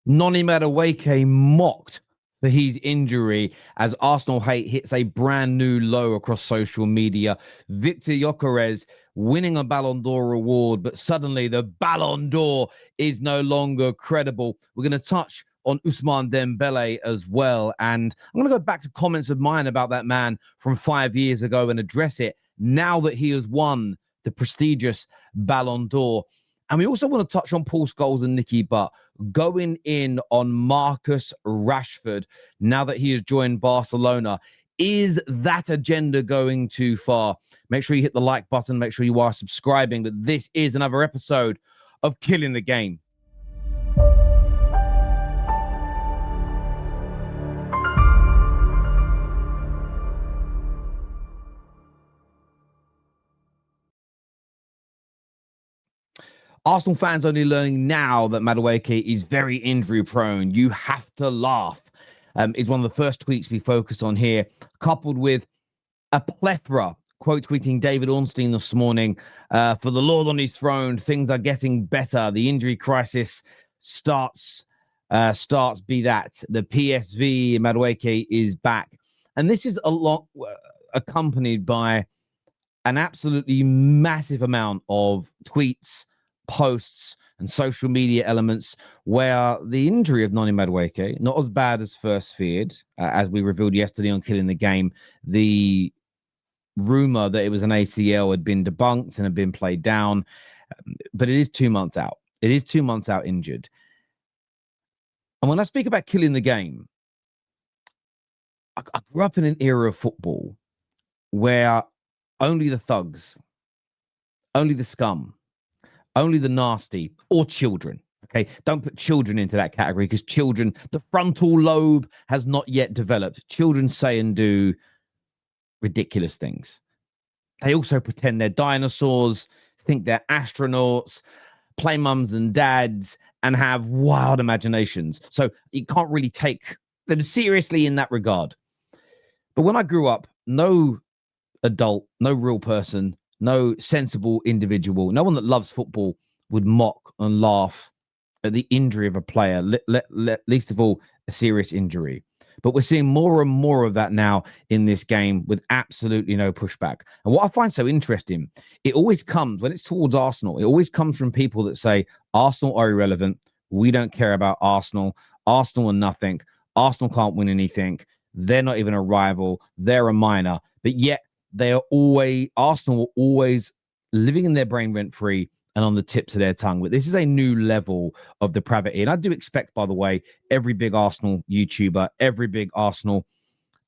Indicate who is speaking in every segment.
Speaker 1: Noni Madueke mocked for his injury as Arsenal hate hits a brand new low across social media. Viktor Gyökeres winning a Ballon d'Or award, but suddenly the Ballon d'Or is no longer credible. We're going to touch on Ousmane Dembele as well. And I'm going to go back to comments of mine about that man from 5 years ago and address it now that he has won the prestigious Ballon d'Or. And we also want to touch on Paul Scholes and Noni Butt going in on Marcus Rashford now that he has joined Barcelona. Is that agenda going too far? Make sure you hit the like button. Make sure you are subscribing. But this is another episode of Killing the Game. Arsenal fans only learning now that Madueke is very injury prone. You have to laugh. Is one of the first tweets we focus on here, coupled with a plethora, quote tweeting David Ornstein this morning, for the Lord on his throne, things are getting better. The injury crisis starts be that. The PSV Madueke is back. And this is a lot accompanied by an absolutely massive amount of tweets, posts and social media elements where the injury of Noni Madueke, not as bad as first feared, as we revealed yesterday on Killing the Game, the rumor that it was an ACL had been debunked and had been played down, but it is 2 months out. It is 2 months out injured. And when I speak about killing the game, I grew up in an era of football where only the thugs, only the scum, only the nasty, or children. Okay, don't put children into that category because children, the frontal lobe has not yet developed. Children say and do ridiculous things. They also pretend they're dinosaurs, think they're astronauts, play mums and dads, and have wild imaginations. So you can't really take them seriously in that regard. But when I grew up, no adult, no real person, no sensible individual, no one that loves football would mock and laugh at the injury of a player, least of all, a serious injury. But we're seeing more and more of that now in this game with absolutely no pushback. And what I find so interesting, it always comes, when it's towards Arsenal, it always comes from people that say, Arsenal are irrelevant. We don't care about Arsenal. Arsenal are nothing. Arsenal can't win anything. They're not even a rival. They're a minor. But yet, Arsenal are always living in their brain rent-free and on the tips of their tongue. But this is a new level of depravity. And I do expect, by the way, every big Arsenal YouTuber, every big Arsenal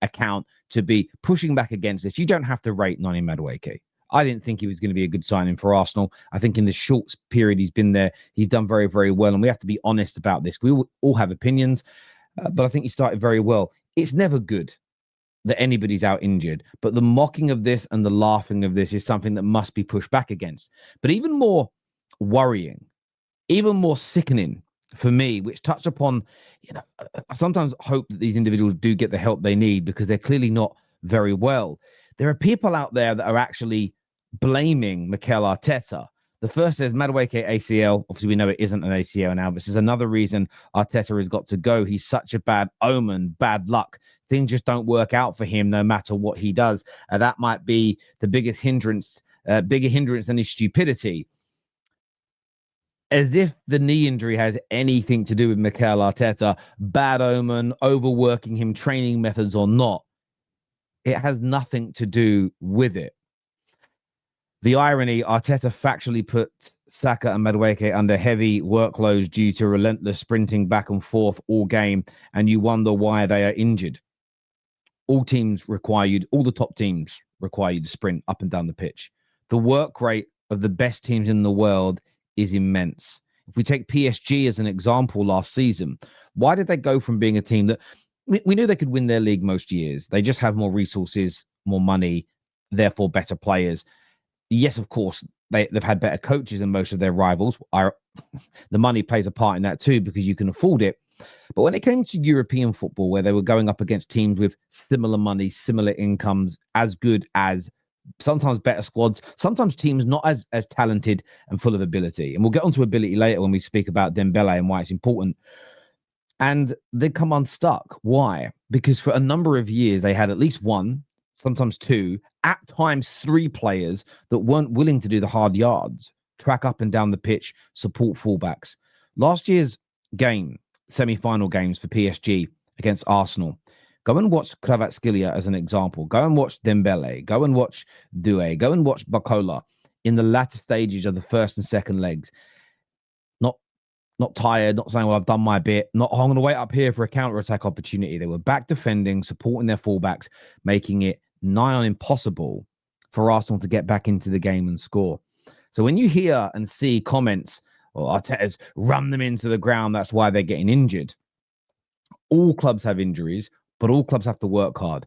Speaker 1: account to be pushing back against this. You don't have to rate Noni Madueke. I didn't think he was going to be a good signing for Arsenal. I think in the short period he's been there, he's done very, very well. And we have to be honest about this. We all have opinions, but I think he started very well. It's never good that anybody's out injured, but the mocking of this and the laughing of this is something that must be pushed back against. But even more worrying, even more sickening for me, which touched upon, I sometimes hope that these individuals do get the help they need because they're clearly not very well. There are people out there that are actually blaming Mikel Arteta. The first is Madueke ACL. Obviously, we know it isn't an ACL now, but this is another reason Arteta has got to go. He's such a bad omen, bad luck. Things just don't work out for him no matter what he does. That might be the biggest hindrance, bigger hindrance than his stupidity. As if the knee injury has anything to do with Mikel Arteta, bad omen, overworking him, training methods or not. It has nothing to do with it. The irony, Arteta factually put Saka and Madueke under heavy workloads due to relentless sprinting back and forth all game, and you wonder why they are injured. All the top teams require you to sprint up and down the pitch. The work rate of the best teams in the world is immense. If we take PSG as an example last season, why did they go from being a team that we knew they could win their league most years? They just have more resources, more money, therefore better players. Yes, of course, they've had better coaches than most of their rivals. The money plays a part in that too because you can afford it. But when it came to European football, where they were going up against teams with similar money, similar incomes, as good as, sometimes better squads, sometimes teams not as talented and full of ability. And we'll get onto ability later when we speak about Dembele and why it's important. And they come unstuck. Why? Because for a number of years, they had at least one, sometimes two, at times three players that weren't willing to do the hard yards, track up and down the pitch, support fullbacks. Last year's game, semi-final games for PSG against Arsenal, go and watch Kvaratskhelia as an example. Go and watch Dembele. Go and watch Doué. Go and watch Bakola in the latter stages of the first and second legs. Not tired, not saying, well, I've done my bit. Not, I'm going to wait up here for a counter-attack opportunity. They were back defending, supporting their fullbacks, making it nigh on impossible for Arsenal to get back into the game and score. So when you hear and see comments, Arteta's run them into the ground, that's why they're getting injured. All clubs have injuries, but all clubs have to work hard.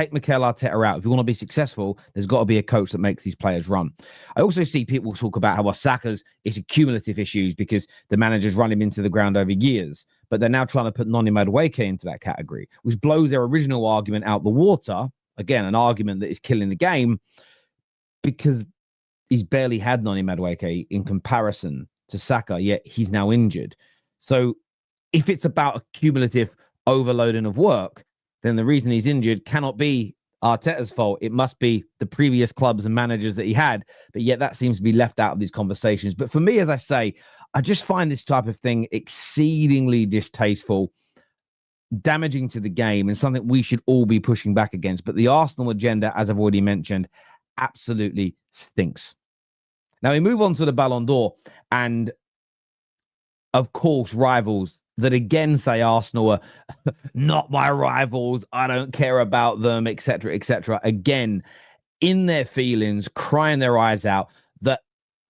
Speaker 1: Take Mikel Arteta out. If you want to be successful, there's got to be a coach that makes these players run. I also see people talk about how Saka's it's cumulative issues because the managers run him into the ground over years. But they're now trying to put Noni Madueke into that category, which blows their original argument out the water. Again, an argument that is killing the game because he's barely had Noni Madueke in comparison to Saka, yet he's now injured. So if it's about a cumulative overloading of work, then the reason he's injured cannot be Arteta's fault. It must be the previous clubs and managers that he had. But yet that seems to be left out of these conversations. But for me, as I say, I just find this type of thing exceedingly distasteful, damaging to the game, and something we should all be pushing back against. But the Arsenal agenda, as I've already mentioned, absolutely stinks. Now we move on to the Ballon d'Or, and of course, rivals that again say Arsenal are not my rivals, I don't care about them, etc., etc. Again, in their feelings, crying their eyes out that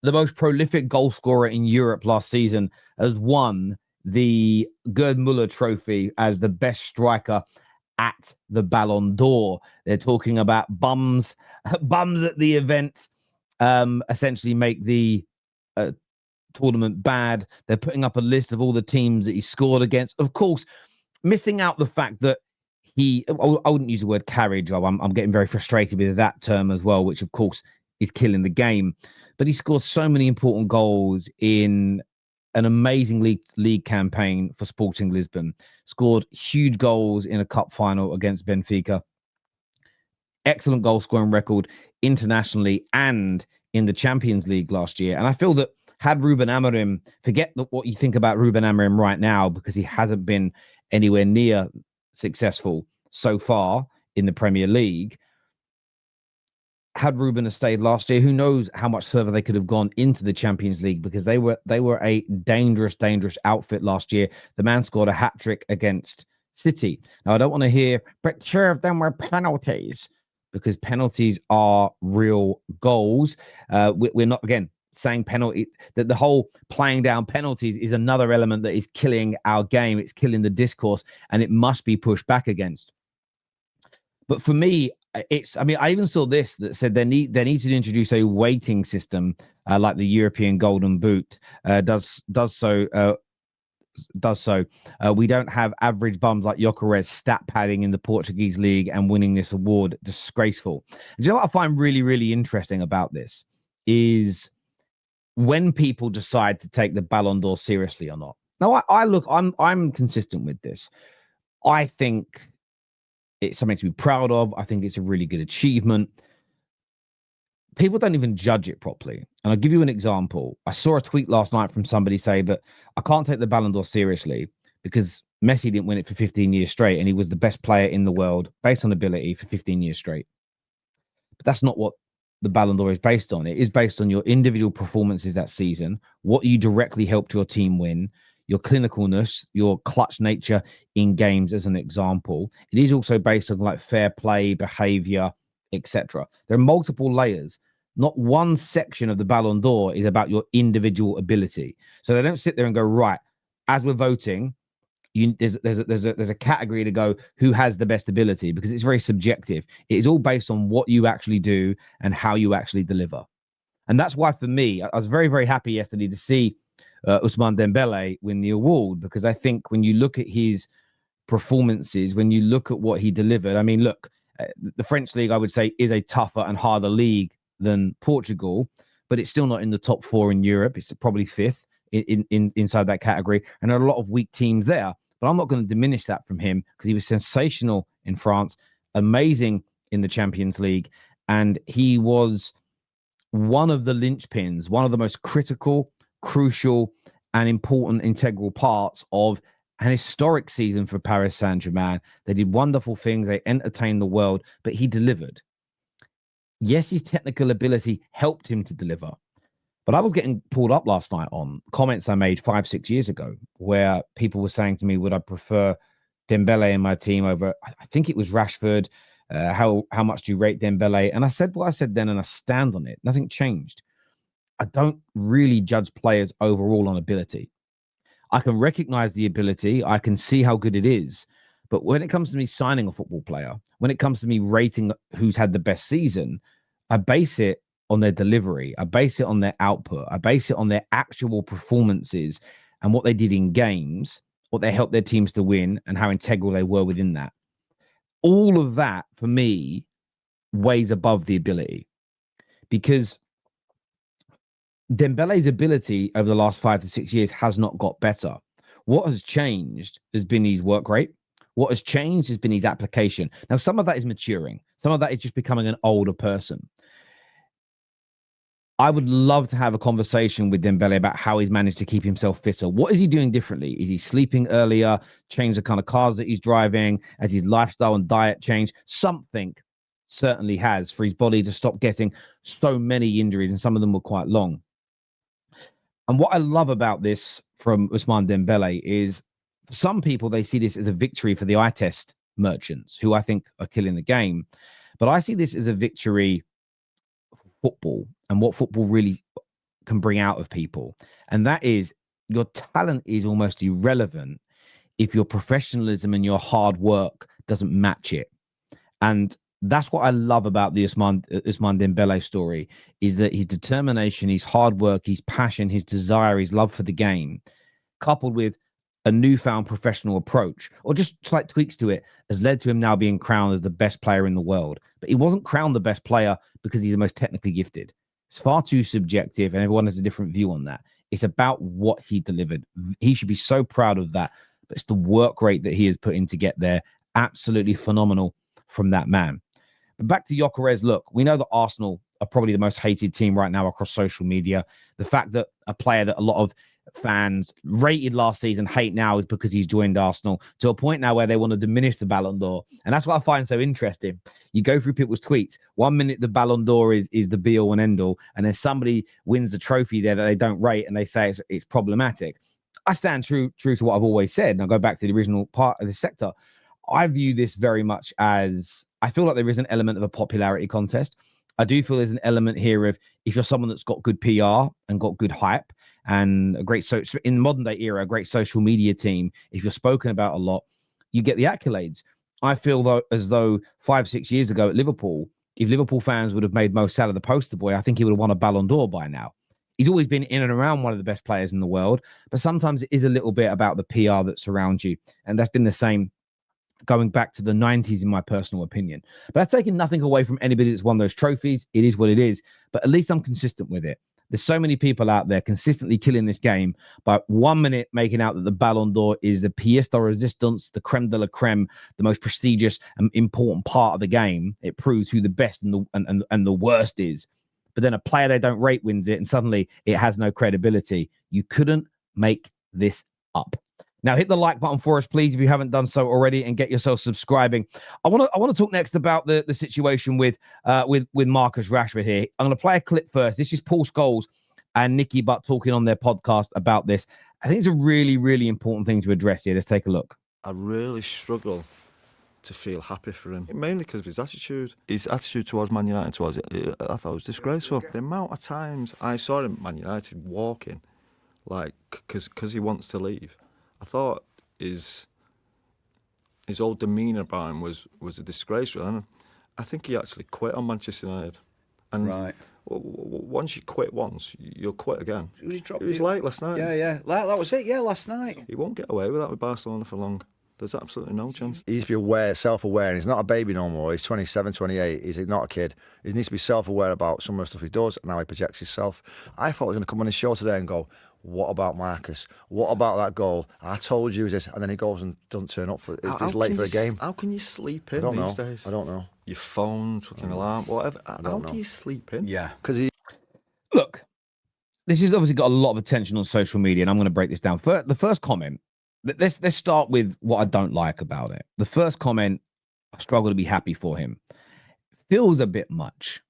Speaker 1: the most prolific goal scorer in Europe last season has won the Gerd Müller trophy as the best striker at the Ballon d'Or. They're talking about bums at the event, essentially make the tournament bad. They're putting up a list of all the teams that he scored against. Of course, missing out the fact that I wouldn't use the word carriage. I'm getting very frustrated with that term as well, which of course is killing the game. But he scored so many important goals in an amazing league campaign for Sporting Lisbon. Scored huge goals in a cup final against Benfica. Excellent goal scoring record internationally and in the Champions League last year. And I feel that had Ruben Amorim, forget what you think about Ruben Amorim right now, because he hasn't been anywhere near successful so far in the Premier League. Had Ruben stayed last year, who knows how much further they could have gone into the Champions League, because they were a dangerous outfit last year. The man scored a hat-trick against City. Now, I don't want to hear, but two of them were penalties, because penalties are real goals. We're not, again, saying penalty, that the whole playing down penalties is another element that is killing our game. It's killing the discourse, and it must be pushed back against. But for me, I even saw this that said they need to introduce a weighting system like the European Golden Boot does so. We don't have average bums like Gyokeres stat padding in the Portuguese league and winning this award. Disgraceful. Do you know what I find really, really interesting about this is when people decide to take the Ballon d'Or seriously or not. Now, I'm consistent with this. I think it's something to be proud of. I think it's a really good achievement. People don't even judge it properly. And I'll give you an example. I saw a tweet last night from somebody say that I can't take the Ballon d'Or seriously because Messi didn't win it for 15 years straight, and he was the best player in the world based on ability for 15 years straight. But that's not what the Ballon d'Or is based on. It is based on your individual performances that season, what you directly helped your team win, your clinicalness, your clutch nature in games, as an example. It is also based on like fair play, behavior, etc. There are multiple layers. Not one section of the Ballon d'Or is about your individual ability. So they don't sit there and go, right, as we're voting, there's a category to go who has the best ability, because it's very subjective. It is all based on what you actually do and how you actually deliver. And that's why, for me, I was very, very happy yesterday to see Ousmane Dembele win the award, because I think when you look at his performances, when you look at what he delivered, I mean, look, the French league, I would say, is a tougher and harder league than Portugal, but it's still not in the top four in Europe. It's probably fifth inside that category. And there are a lot of weak teams there. But I'm not going to diminish that from him because he was sensational in France, amazing in the Champions League, and he was one of the linchpins, one of the most critical, crucial, and important integral parts of an historic season for Paris Saint-Germain. They did wonderful things. They entertained the world, but he delivered. Yes, his technical ability helped him to deliver. But I was getting pulled up last night on comments I made 5-6 years ago where people were saying to me, would I prefer Dembele in my team over, I think it was Rashford. How much do you rate Dembele? And I said what I said then, and I stand on it. Nothing changed. I don't really judge players overall on ability. I can recognize the ability. I can see how good it is. But when it comes to me signing a football player, when it comes to me rating who's had the best season, I base it on their delivery. I base it on their output. I base it on their actual performances and what they did in games, what they helped their teams to win, and how integral they were within that. All of that, for me, weighs above the ability, because Dembele's ability over the last 5 to 6 years has not got better. What has changed has been his work rate. What has changed has been his application. Now, some of that is maturing. Some of that is just becoming an older person. I would love to have a conversation with Dembele about how he's managed to keep himself fitter. What is he doing differently? Is he sleeping earlier, change the kind of cars that he's driving? Has his lifestyle and diet changed? Something certainly has for his body to stop getting so many injuries, and some of them were quite long. And what I love about this from Ousmane Dembele is some people, they see this as a victory for the eye test merchants, who I think are killing the game. But I see this as a victory for football and what football really can bring out of people. And that is, your talent is almost irrelevant if your professionalism and your hard work doesn't match it. And that's what I love about the Ousmane Dembele story, is that his determination, his hard work, his passion, his desire, his love for the game, coupled with a newfound professional approach, or just slight tweaks to it, has led to him now being crowned as the best player in the world. But he wasn't crowned the best player because he's the most technically gifted. It's far too subjective, and everyone has a different view on that. It's about what he delivered. He should be so proud of that. But it's the work rate that he has put in to get there. Absolutely phenomenal from that man. But back to Gyokeres, look, we know that Arsenal are probably the most hated team right now across social media. The fact that a player that a lot of fans rated last season hate now is because he's joined Arsenal, to a point now where they want to diminish the Ballon d'Or. And that's what I find so interesting. You go through people's tweets. 1 minute the Ballon d'Or is the be all and end all, and then somebody wins the trophy there that they don't rate and they say it's problematic. I stand true to what I've always said, and I'll go back to the original part of the sector. I view this very much as, I feel like there is an element of a popularity contest. I do feel there's an element here of, if you're someone that's got good PR and got good hype and a great, in modern day era, a great social media team, if you're spoken about a lot, you get the accolades. I feel though, as though 5-6 years ago at Liverpool, if Liverpool fans would have made Mo Salah the poster boy, I think he would have won a Ballon d'Or by now. He's always been in and around one of the best players in the world, but sometimes it is a little bit about the PR that surrounds you. And that's been the same going back to the 90s, in my personal opinion. But that's taking nothing away from anybody that's won those trophies. It is what it is. But at least I'm consistent with it. There's so many people out there consistently killing this game, but 1 minute making out that the Ballon d'Or is the pièce de résistance, the creme de la creme, the most prestigious and important part of the game. It proves who the best and the worst is. But then a player they don't rate wins it, and suddenly it has no credibility. You couldn't make this up. Now, hit the like button for us, please, if you haven't done so already, and get yourself subscribing. I want to talk next about the situation with Marcus Rashford here. I'm going to play a clip first. This is Paul Scholes and Noni Madueke talking on their podcast about this. I think it's a really, really important thing to address here. Let's take a look.
Speaker 2: I really struggle to feel happy for him, mainly because of his attitude. His attitude towards Man United, I thought it was disgraceful. The amount of times I saw him at Man United walking, like, because he wants to leave. I thought his whole demeanour about him was a disgrace. And I think he actually quit on Manchester United. And right. Once you quit once, you'll quit again. It was late last night.
Speaker 3: Yeah. That was it, last night.
Speaker 2: He won't get away with that with Barcelona for long. There's absolutely no chance.
Speaker 4: He needs to be aware, self-aware, and he's not a baby no more. He's 27, 28. He's not a kid. He needs to be self-aware about some of the stuff he does and how he projects himself. I thought he was going to come on his show today and go, What about Marcus? What about that goal? I told you this, and then he goes and doesn't turn up for it. It's late for the game.
Speaker 2: How can you sleep in
Speaker 4: I don't
Speaker 2: these
Speaker 4: know.
Speaker 2: days?
Speaker 4: I don't know.
Speaker 2: Your phone, fucking alarm, whatever. How
Speaker 4: don't
Speaker 2: do
Speaker 4: know.
Speaker 2: you sleep in?
Speaker 3: Yeah.
Speaker 4: Because he
Speaker 1: Look, this has obviously got a lot of attention on social media, and I'm going to break this down. The first comment, let's start with what I don't like about it. The first comment, I struggle to be happy for him. Feels a bit much.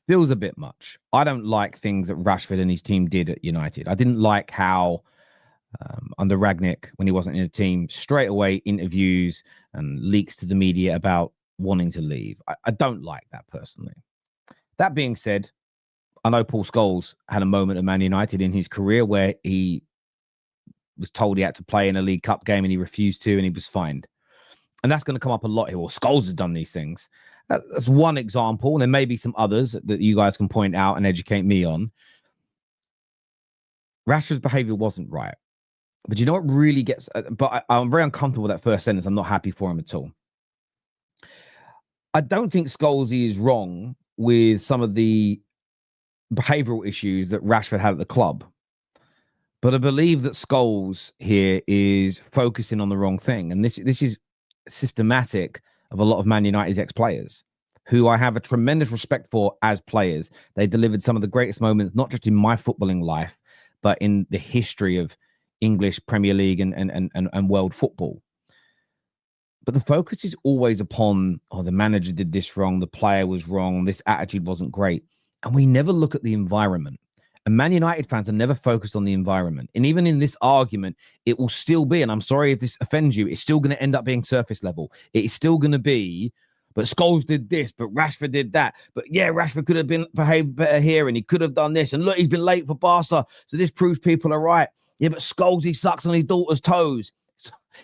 Speaker 1: Feels a bit much. I don't like things that Rashford and his team did at United. I didn't like how under Ragnick, when he wasn't in the team, straight away interviews and leaks to the media about wanting to leave. I don't like that personally. That being said, I know Paul Scholes had a moment at Man United in his career where he was told he had to play in a League Cup game and he refused to, and he was fined. And that's going to come up a lot here. Well, Scholes has done these things. That's one example. And there may be some others that you guys can point out and educate me on. Rashford's behavior wasn't right. But you know what really gets... I'm very uncomfortable with that first sentence. I'm not happy for him at all. I don't think Scholes is wrong with some of the behavioral issues that Rashford had at the club. But I believe that Scholes here is focusing on the wrong thing. And this is systematic of a lot of Man United's ex-players, who I have a tremendous respect for as players. They delivered some of the greatest moments, not just in my footballing life, but in the history of English Premier League and world football. But the focus is always upon, oh, the manager did this wrong, the player was wrong, this attitude wasn't great. And we never look at the environment. And Man United fans are never focused on the environment. And even in this argument, it will still be, and I'm sorry if this offends you, it's still going to end up being surface level. It is still going to be, but Scholes did this, but Rashford did that. But yeah, Rashford could have behaved better here, and he could have done this. And look, he's been late for Barca, so this proves people are right. Yeah, but Scholes, he sucks on his daughter's toes.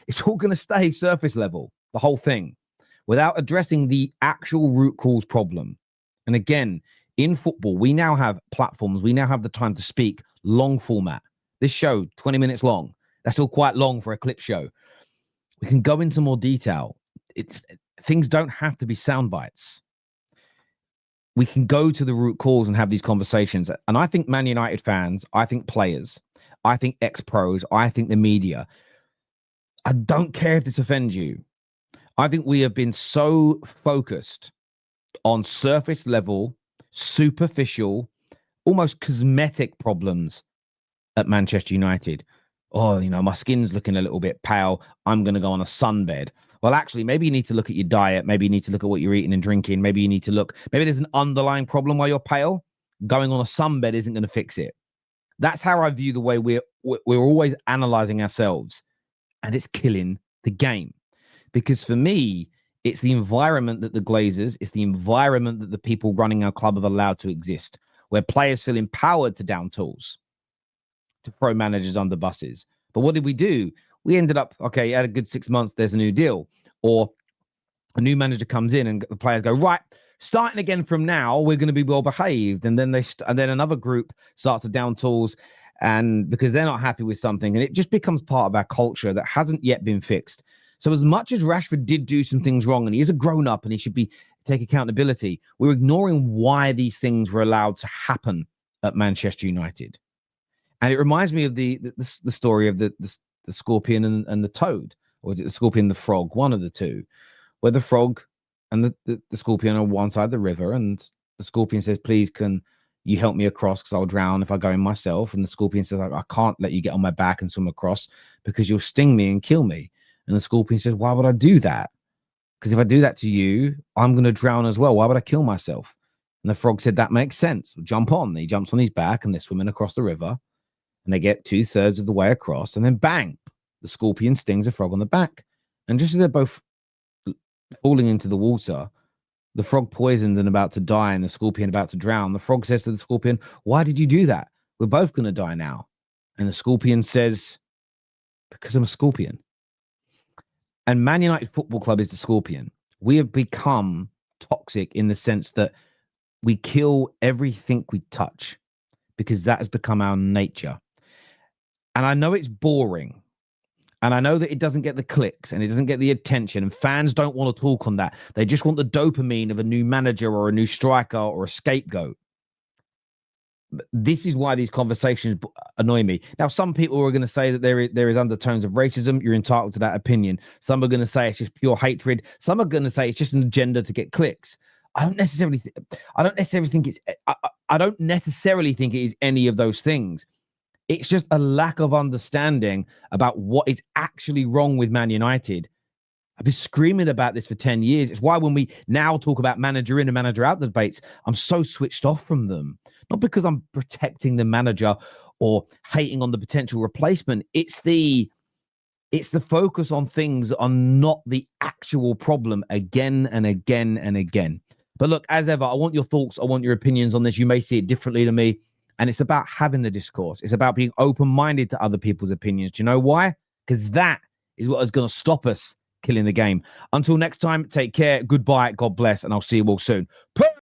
Speaker 1: It's all going to stay surface level, the whole thing, without addressing the actual root cause problem. And again, in football, we now have platforms. We now have the time to speak long format. This show, 20 minutes long. That's still quite long for a clip show. We can go into more detail. Things don't have to be sound bites. We can go to the root cause and have these conversations. And I think Man United fans, I think players, I think ex-pros, I think the media, I don't care if this offends you. I think we have been so focused on surface level, superficial, almost cosmetic problems at Manchester United. Oh, you know, my skin's looking a little bit pale. I'm going to go on a sunbed. Well, actually, maybe you need to look at your diet. Maybe you need to look at what you're eating and drinking. Maybe you need to look, maybe there's an underlying problem why you're pale. Going on a sunbed isn't going to fix it. That's how I view the way we're always analyzing ourselves. And it's killing the game. Because for me, it's the environment that the Glazers, it's the environment that the people running our club have allowed to exist, where players feel empowered to down tools, to throw managers under buses. But what did we do? We ended up, okay, you had a good 6 months, there's a new deal. Or a new manager comes in and the players go, right, starting again from now, we're going to be well behaved. And then then another group starts to down tools, and because they're not happy with something, and it just becomes part of our culture that hasn't yet been fixed. So as much as Rashford did do some things wrong, and he is a grown-up and he should take accountability, we're ignoring why these things were allowed to happen at Manchester United. And it reminds me of the story of the scorpion and the toad, or is it the scorpion and the frog? One of the two, where the frog and the scorpion are on one side of the river, and the scorpion says, please, can you help me across because I'll drown if I go in myself. And the scorpion says, I can't let you get on my back and swim across because you'll sting me and kill me. And the scorpion says, why would I do that? Because if I do that to you, I'm going to drown as well. Why would I kill myself? And the frog said, that makes sense. Jump on. He jumps on his back and they're swimming across the river. And they get 2/3 of the way across. And then bang, the scorpion stings the frog on the back. And just as they're both falling into the water, the frog poisoned and about to die and the scorpion about to drown, the frog says to the scorpion, why did you do that? We're both going to die now. And the scorpion says, because I'm a scorpion. And Man United Football Club is the scorpion. We have become toxic in the sense that we kill everything we touch because that has become our nature. And I know it's boring. And I know that it doesn't get the clicks and it doesn't get the attention. And fans don't want to talk on that. They just want the dopamine of a new manager or a new striker or a scapegoat. This is why these conversations annoy me. Now, some people are going to say that there is undertones of racism. You're entitled to that opinion. Some are going to say it's just pure hatred. Some are going to say it's just an agenda to get clicks. I don't necessarily think it is any of those things. It's just a lack of understanding about what is actually wrong with Man United. I've been screaming about this for 10 years. It's why when we now talk about manager in and manager out debates, I'm so switched off from them. Not because I'm protecting the manager or hating on the potential replacement. It's the focus on things that are not the actual problem again and again and again. But look, as ever, I want your thoughts. I want your opinions on this. You may see it differently to me. And it's about having the discourse. It's about being open-minded to other people's opinions. Do you know why? Because that is what is going to stop us killing the game. Until next time, take care. Goodbye. God bless. And I'll see you all soon. Peace.